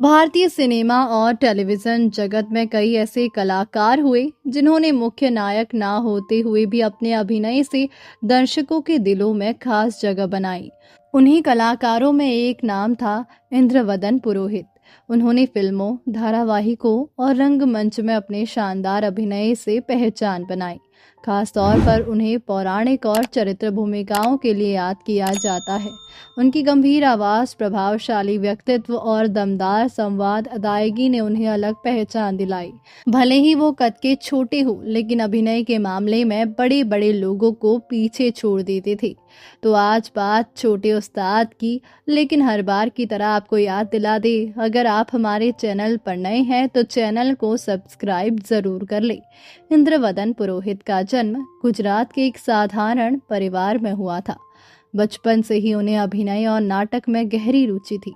भारतीय सिनेमा और टेलीविज़न जगत में कई ऐसे कलाकार हुए जिन्होंने मुख्य नायक ना होते हुए भी अपने अभिनय से दर्शकों के दिलों में खास जगह बनाई। उन्हीं कलाकारों में एक नाम था इंद्रवदन पुरोहित। उन्होंने फिल्मों, धारावाहिकों और रंगमंच में अपने शानदार अभिनय से पहचान बनाई। खास तौर पर उन्हें पौराणिक और चरित्र भूमिकाओं के लिए याद किया जाता है। उनकी गंभीर आवाज़, प्रभावशाली व्यक्तित्व और दमदार संवाद अदायगी ने उन्हें अलग पहचान दिलाई। भले ही वो कद के छोटे हो, लेकिन अभिनय के मामले में बड़े बड़े लोगों को पीछे छोड़ देते थे। तो आज बात छोटे उस्ताद की, लेकिन हर बार की तरह आपको याद दिला दे, अगर आप हमारे चैनल पर नए हैं तो चैनल को सब्सक्राइब जरूर कर ले। इंद्रवदन पुरोहित का जन्म गुजरात के एक साधारण परिवार में हुआ था। बचपन से ही उन्हें अभिनय और नाटक में गहरी रुचि थी।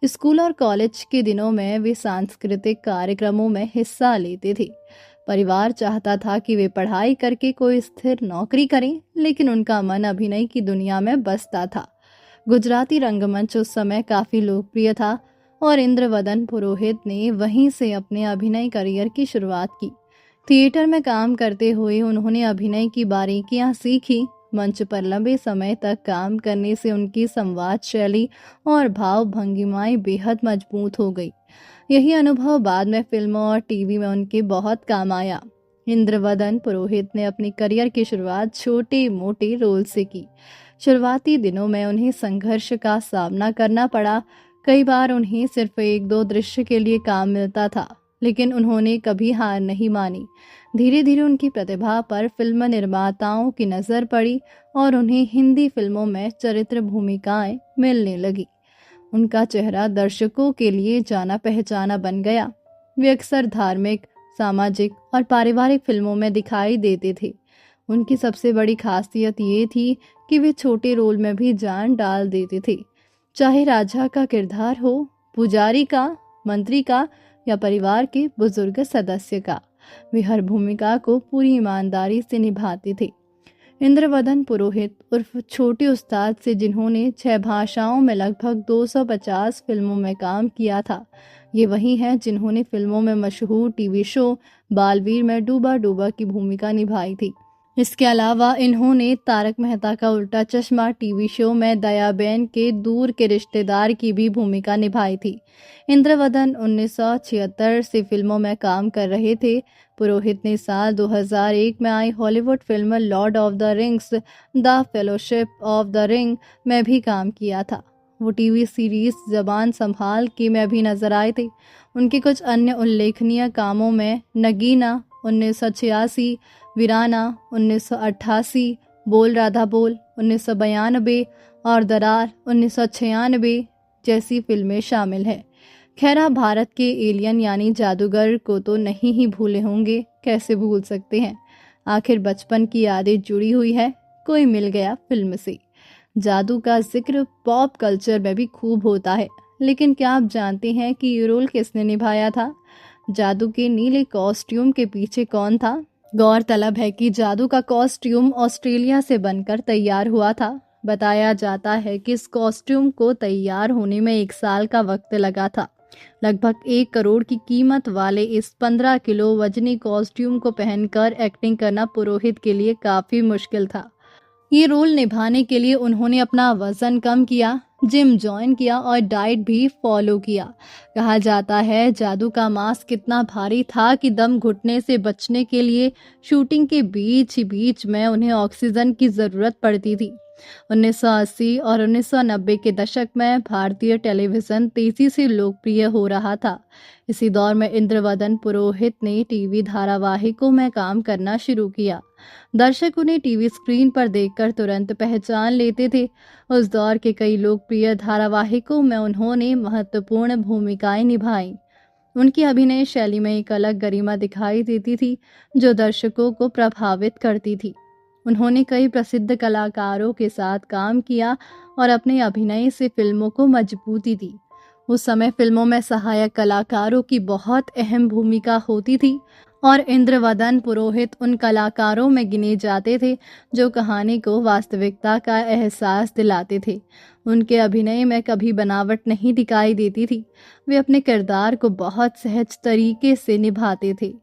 स्कूल और कॉलेज के दिनों में वे सांस्कृतिक कार्यक्रमों में हिस्सा लेते थे। परिवार चाहता था कि वे पढ़ाई करके कोई स्थिर नौकरी करें, लेकिन उनका मन अभिनय की दुनिया में बसता था। गुजराती रंगमंच उस समय काफी लोकप्रिय था और इंद्रवदन पुरोहित ने वहीं से अपने अभिनय करियर की शुरुआत की। थिएटर में काम करते हुए उन्होंने अभिनय की बारीकियां सीखी। मंच पर लंबे समय तक काम करने से उनकी संवाद शैली और भाव भंगिमाएं बेहद मजबूत हो गई। यही अनुभव बाद में फिल्मों और टीवी में उनके बहुत काम आया। इंद्रवदन पुरोहित ने अपनी करियर की शुरुआत छोटे मोटे रोल से की। शुरुआती दिनों में उन्हें संघर्ष का सामना करना पड़ा। कई बार उन्हें सिर्फ एक दो दृश्य के लिए काम मिलता था, लेकिन उन्होंने कभी हार नहीं मानी। धीरे धीरे उनकी प्रतिभा पर फिल्म निर्माताओं की नज़र पड़ी और उन्हें हिंदी फिल्मों में चरित्र भूमिकाएं मिलने लगी। उनका चेहरा दर्शकों के लिए जाना पहचाना बन गया। वे अक्सर धार्मिक, सामाजिक और पारिवारिक फिल्मों में दिखाई देते थे। उनकी सबसे बड़ी खासियत ये थी कि वे छोटे रोल में भी जान डाल देते थे। चाहे राजा का किरदार हो, पुजारी का, मंत्री का या परिवार के बुजुर्ग सदस्य का, वे हर भूमिका को पूरी ईमानदारी से निभाते थे। इंद्रवदन पुरोहित उर्फ छोटे उस्ताद से जिन्होंने 6 भाषाओं में लगभग 250 फिल्मों में काम किया था, ये वही हैं जिन्होंने फिल्मों में मशहूर टीवी शो बालवीर में डूबा डूबा की भूमिका निभाई थी। इसके अलावा इन्होंने तारक मेहता का उल्टा चश्मा टीवी शो में दयाबेन के दूर के रिश्तेदार की भी भूमिका निभाई थी। इंद्रवदन 1976 से फिल्मों में काम कर रहे थे। पुरोहित ने साल 2001 में आई Hollywood film Lord of the Rings the Fellowship of the Ring में भी काम किया था। वो टीवी सीरीज जबान संभाल के में भी नजर आए थे। उनके कुछ अन्य उल्लेखनीय कामों में नगीना 1986, वीराना 1988, बोल राधा बोल 1992 और दरार 1996 जैसी फिल्में शामिल हैं। खैर, आप भारत के एलियन यानी जादूगर को तो नहीं ही भूले होंगे, कैसे भूल सकते हैं। आखिर बचपन की यादें जुड़ी हुई है कोई मिल गया फिल्म से। जादू का जिक्र पॉप कल्चर में भी खूब होता है, लेकिन क्या आप जानते हैं कि ये रोल किसने निभाया था? जादू के नीले कॉस्ट्यूम के पीछे कौन था? गौरतलब है कि जादू का कॉस्ट्यूम ऑस्ट्रेलिया से बनकर तैयार हुआ था। बताया जाता है कि इस कॉस्ट्यूम को तैयार होने में 1 साल का वक्त लगा था। लगभग 1 करोड़ की कीमत वाले इस 15 किलो वजनी कॉस्ट्यूम को पहनकर एक्टिंग करना पुरोहित के लिए काफी मुश्किल था। ये रोल निभाने के लिए उन्होंने अपना वजन कम किया, जिम ज्वाइन किया और डाइट भी फॉलो किया। कहा जाता है जादू का मास्क इतना भारी था कि दम घुटने से बचने के लिए शूटिंग के बीच ही बीच में उन्हें ऑक्सीजन की जरूरत पड़ती थी। 1980 और 1990 के दशक में भारतीय टेलीविजन तेजी से लोकप्रिय हो रहा था। इसी दौर में इंद्रवदन पुरोहित ने टीवी धारावाहिकों में काम करना शुरू किया। दर्शक उन्हें टीवी स्क्रीन पर देखकर तुरंत पहचान लेते थे। उस दौर के कई लोकप्रिय धारावाहिकों में उन्होंने महत्वपूर्ण भूमिकाएं निभाई। उनकी अभिनय शैली में एक अलग गरिमा दिखाई देती थी जो दर्शकों को प्रभावित करती थी। उन्होंने कई प्रसिद्ध कलाकारों के साथ काम किया और अपने अभिनय से फिल्मों को मजबूती दी। उस समय फिल्मों में सहायक कलाकारों की बहुत अहम भूमिका होती थी और इंद्रवदन पुरोहित उन कलाकारों में गिने जाते थे जो कहानी को वास्तविकता का एहसास दिलाते थे। उनके अभिनय में कभी बनावट नहीं दिखाई देती थी। वे अपने किरदार को बहुत सहज तरीके से निभाते थे।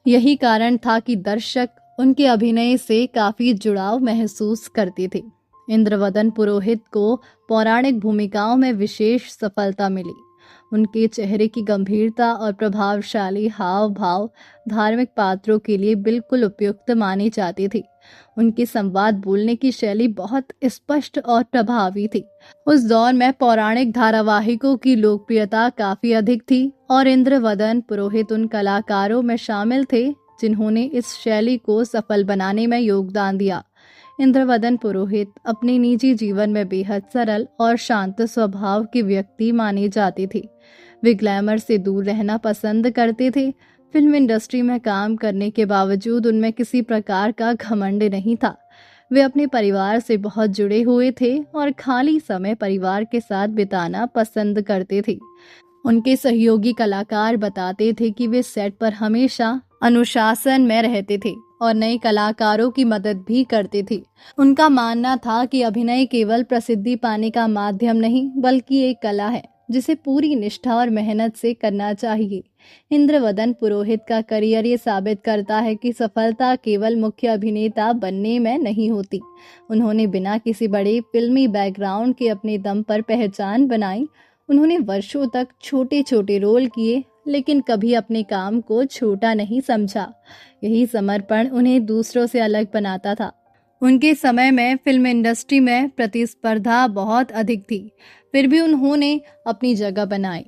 यही कारण था कि दर्शक उनके अभिनय से काफी जुड़ाव महसूस करते थे। इंद्रवदन पुरोहित को पौराणिक भूमिकाओं में विशेष सफलता मिली। उनके चेहरे की गंभीरता और प्रभावशाली हाव भाव धार्मिक पात्रों के लिए बिल्कुल उपयुक्त मानी जाती थी। उनकी संवाद बोलने की शैली बहुत स्पष्ट और प्रभावी थी। उस दौर में पौराणिक धारावाहिकों की लोकप्रियता काफी अधिक थी और इंद्रवदन पुरोहित उन कलाकारों में शामिल थे जिन्होंने इस शैली को सफल बनाने में योगदान दिया। इंद्रवदन पुरोहित अपने निजी जीवन में बेहद सरल और शांत स्वभाव के व्यक्ति माने जाते थे। वे ग्लैमर से दूर रहना पसंद करते थे। फिल्म इंडस्ट्री में काम करने के बावजूद उनमें किसी प्रकार का घमंड नहीं था। वे अपने परिवार से बहुत जुड़े हुए थे और खाली समय परिवार के साथ बिताना पसंद करते थे। उनके सहयोगी कलाकार बताते थे कि वे सेट पर हमेशा अनुशासन में रहते थे और नए कलाकारों की मदद भी करते थे। उनका मानना था कि अभिनय केवल प्रसिद्धि पाने का माध्यम नहीं बल्कि एक कला है जिसे पूरी निष्ठा और मेहनत से करना चाहिए। इंद्रवदन पुरोहित का करियर ये साबित करता है कि सफलता केवल मुख्य अभिनेता बनने में नहीं होती। उन्होंने बिना किसी बड़े फिल्मी बैकग्राउंड के अपने दम पर पहचान बनाई। उन्होंने वर्षों तक छोटे छोटे रोल किए लेकिन कभी अपने काम को छोटा नहीं समझा। यही समर्पण उन्हें दूसरों से अलग बनाता था। उनके समय में फिल्म इंडस्ट्री में प्रतिस्पर्धा बहुत अधिक थी, फिर भी उन्होंने अपनी जगह बनाई।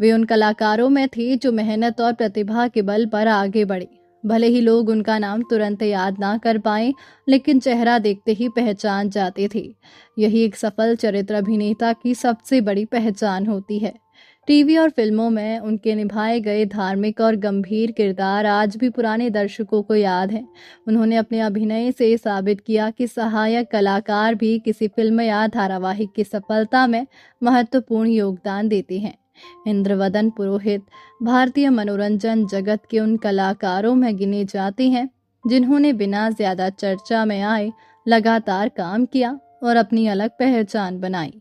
वे उन कलाकारों में थे जो मेहनत और प्रतिभा के बल पर आगे बढ़े। भले ही लोग उनका नाम तुरंत याद ना कर पाए, लेकिन चेहरा देखते ही पहचान जाते थे। यही एक सफल चरित्र अभिनेता की सबसे बड़ी पहचान होती है। टीवी और फिल्मों में उनके निभाए गए धार्मिक और गंभीर किरदार आज भी पुराने दर्शकों को याद हैं। उन्होंने अपने अभिनय से साबित किया कि सहायक कलाकार भी किसी फिल्म या धारावाहिक की सफलता में महत्वपूर्ण योगदान देते हैं। इंद्रवदन पुरोहित भारतीय मनोरंजन जगत के उन कलाकारों में गिने जाते हैं जिन्होंने बिना ज्यादा चर्चा में आए लगातार काम किया और अपनी अलग पहचान बनाई।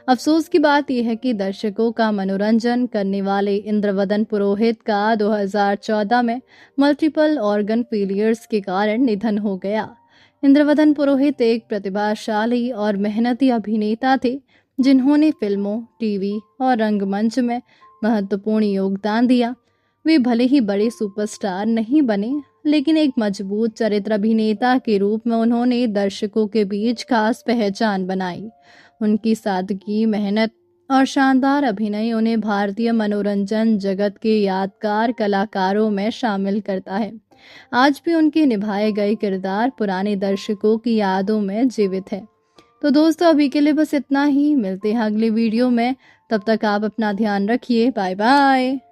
अफसोस की बात यह है कि दर्शकों का मनोरंजन करने वाले इंद्रवदन पुरोहित का 2014 में मल्टीपल ऑर्गन फेलियर्स के कारण निधन हो गया। इंद्रवदन पुरोहित एक प्रतिभाशाली और मेहनती अभिनेता थे जिन्होंने फिल्मों, टीवी और रंगमंच में महत्वपूर्ण योगदान दिया। वे भले ही बड़े सुपरस्टार नहीं बने, लेकिन एक मजबूत चरित्र अभिनेता के रूप में उन्होंने दर्शकों के बीच खास पहचान बनाई। उनकी सादगी, मेहनत और शानदार अभिनय उन्हें भारतीय मनोरंजन जगत के यादगार कलाकारों में शामिल करता है। आज भी उनके निभाए गए किरदार पुराने दर्शकों की यादों में जीवित है। तो दोस्तों, अभी के लिए बस इतना ही। मिलते हैं अगले वीडियो में। तब तक आप अपना ध्यान रखिए। Bye bye.